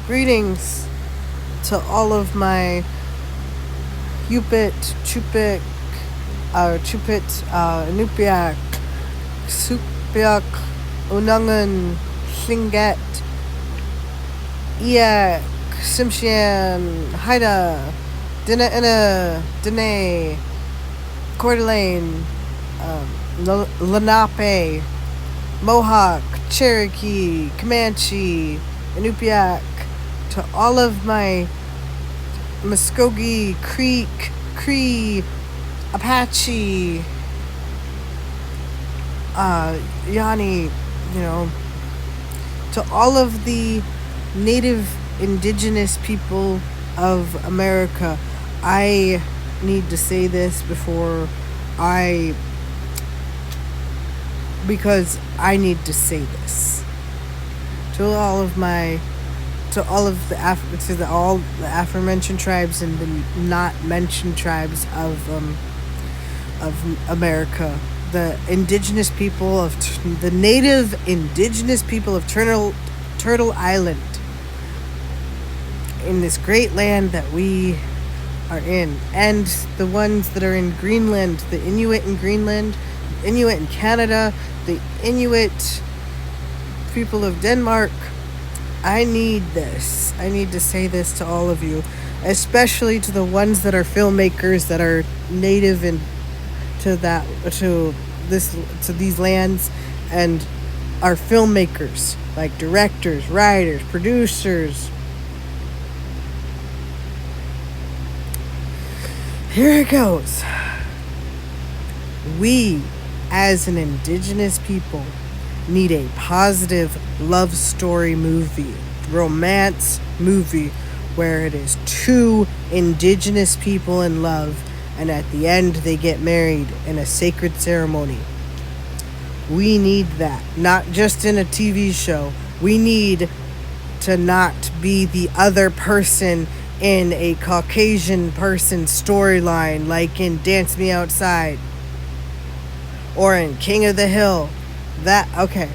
Greetings to all of my Iñupiat, Iñupiat, Supiak, Unangan, Singat, Iak, Simshian, Haida, Dene, Coeur d'Alene, Lenape, Mohawk, Cherokee, Comanche, Iñupiat, to all of my Muskogee, Creek, Cree, Apache, Yanni, to all of the native indigenous people of America. I need to say this because I need to say this to all the aforementioned tribes and the not mentioned tribes of America, the native indigenous people of Turtle Island, in this great land that we are in, and the ones that are in Greenland, the Inuit in Greenland, Inuit in Canada, the Inuit people of Denmark. I need this. I need to say this to all of you, especially to the ones that are filmmakers that are native to these lands and are filmmakers, like directors, writers, producers. Here it goes. We, as an indigenous people, need a positive love story movie, romance movie, where it is two indigenous people in love, and at the end they get married in a sacred ceremony. We need that, not just in a TV show. We need to not be the other person in a Caucasian person storyline, like in Dance Me Outside or in King of the Hill. Okay,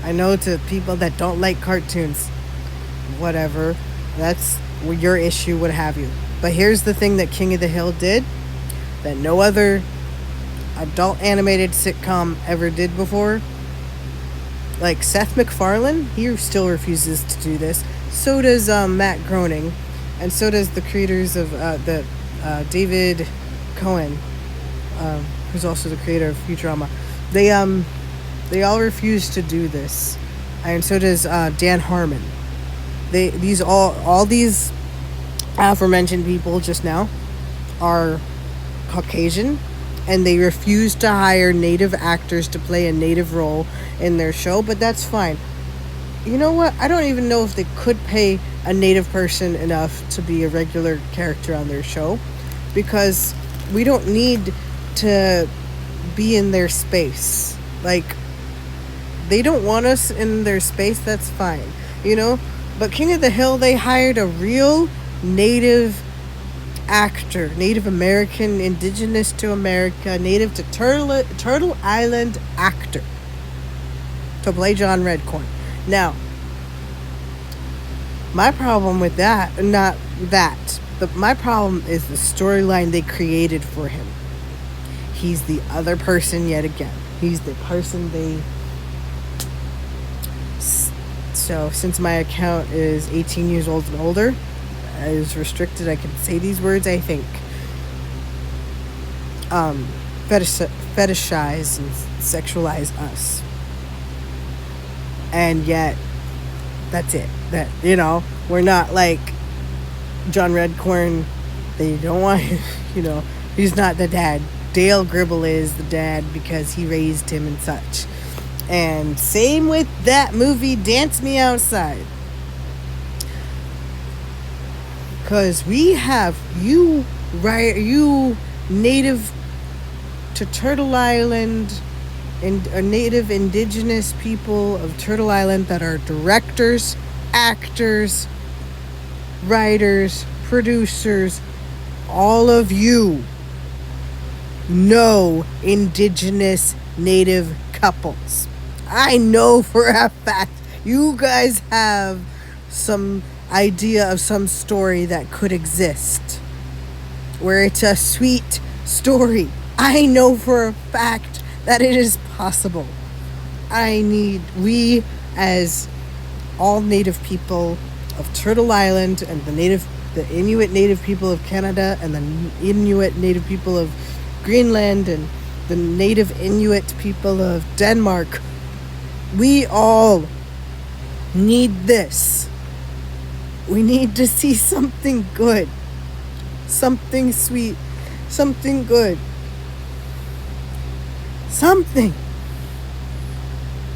I know, to people that don't like cartoons, whatever, that's your issue, what have you. But here's the thing that King of the Hill did that no other adult animated sitcom ever did before. Like Seth MacFarlane, he still refuses to do this. So does Matt Groening, and so does the creators of David Cohen, who's also the creator of Futurama. They all refuse to do this, and so does Dan Harmon. All these aforementioned people just now are Caucasian, and they refuse to hire native actors to play a native role in their show. But that's fine. You know what? I don't even know if they could pay a native person enough to be a regular character on their show, because we don't need to be in their space. Like, they don't want us in their space, that's fine, But King of the Hill, they hired a real native actor, Native American, indigenous to America, native to Turtle Island actor to play John Redcorn. Now, my problem with that, not that, but my problem is the storyline they created for him. He's the other person yet again. He's the person they... So, since my account is 18 years old and older, is restricted, I can say these words, I think. Fetishize and sexualize us. And yet, that's it. We're not like John Redcorn. They don't want, he's not the dad. Dale Gribble is the dad because he raised him and such. And same with that movie, Dance Me Outside. Because we have you native to Turtle Island and native indigenous people of Turtle Island that are directors, actors, writers, producers. All of you know indigenous native couples. I know for a fact you guys have some idea of some story that could exist, where it's a sweet story. I know for a fact that it is possible. We as all native people of Turtle Island and the Inuit native people of Canada and the Inuit native people of Greenland and the native Inuit people of Denmark, we all need this. We need to see something good, something sweet, something good, something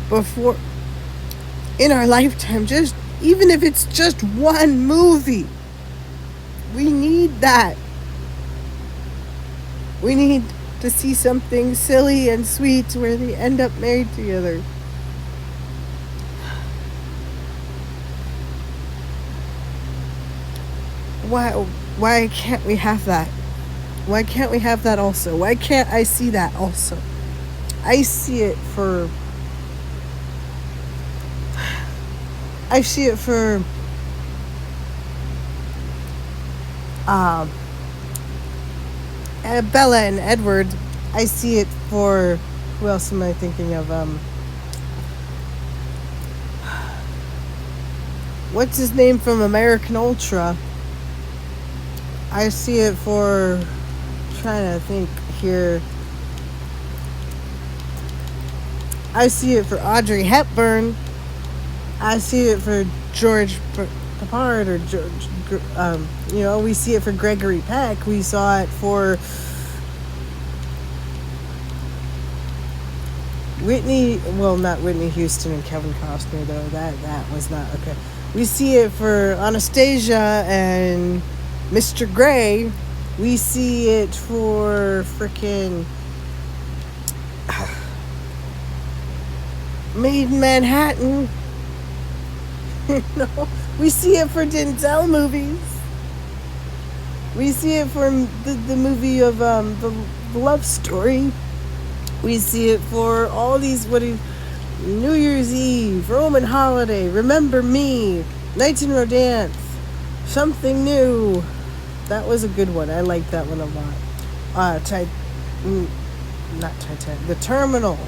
before in our lifetime, just even if it's just one movie. We need that. We need to see something silly and sweet where they end up married together. Why can't we have that? Why can't we have that also? Why can't I see that also? I see it for Bella and Edward. I see it for, who else am I thinking of? What's his name from American Ultra? I see it for, trying to think here. I see it for Audrey Hepburn. I see it for George Peppard or George. We see it for Gregory Peck. We saw it for not Whitney Houston and Kevin Costner though. That was not okay. We see it for Anastasia and Mr. Gray. We see it for frickin' Made in Manhattan. We see it for Denzel movies. We see it for the movie of the Love Story. We see it for all these New Year's Eve, Roman Holiday, Remember Me, Nights in Rodance, Something New. That was a good one. I liked that one a lot. Not Titanic. The Terminal.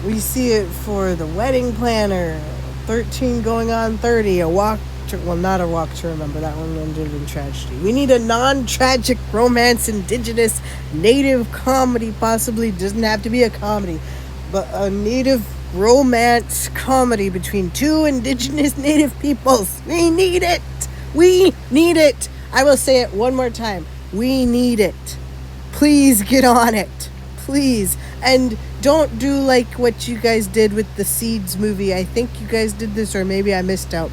We see it for The Wedding Planner, 13 Going on 30, not A Walk to Remember. That one ended in tragedy. We need a non-tragic romance, Indigenous, native comedy, possibly. Doesn't have to be a comedy, but a native romance comedy between two Indigenous native peoples. We need it. We need it. I will say it one more time. We need it. Please get on it. Please. And don't do like what you guys did with the Seeds movie. I think you guys did this, or maybe I missed out.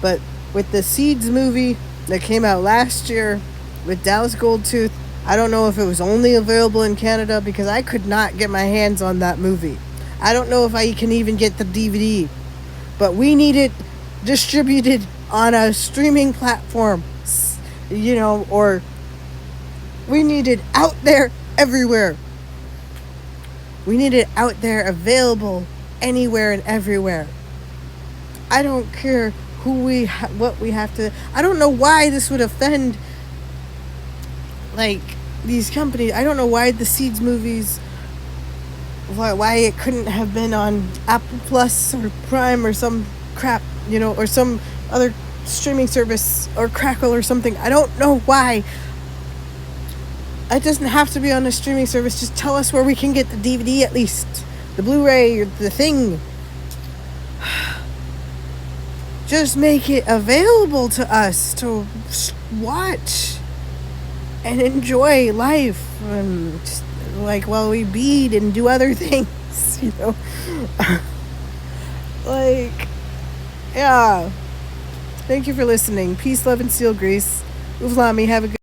But with the Seeds movie that came out last year with Dallas Goldtooth, I don't know if it was only available in Canada because I could not get my hands on that movie. I don't know if I can even get the DVD. But we need it distributed on a streaming platform, or we need it out there everywhere. We need it out there, available anywhere and everywhere. I don't care what we have to. I don't know why this would offend, these companies. I don't know why the Seeds movies, why it couldn't have been on Apple Plus or Prime or some crap, or some other streaming service or Crackle or something. I don't know why. It doesn't have to be on a streaming service. Just tell us where we can get the DVD at least. The Blu-ray or the thing. Just make it available to us to watch and enjoy life. And just, while we bead and do other things, yeah. Thank you for listening. Peace, love, and steel grease. Uvlami, have a good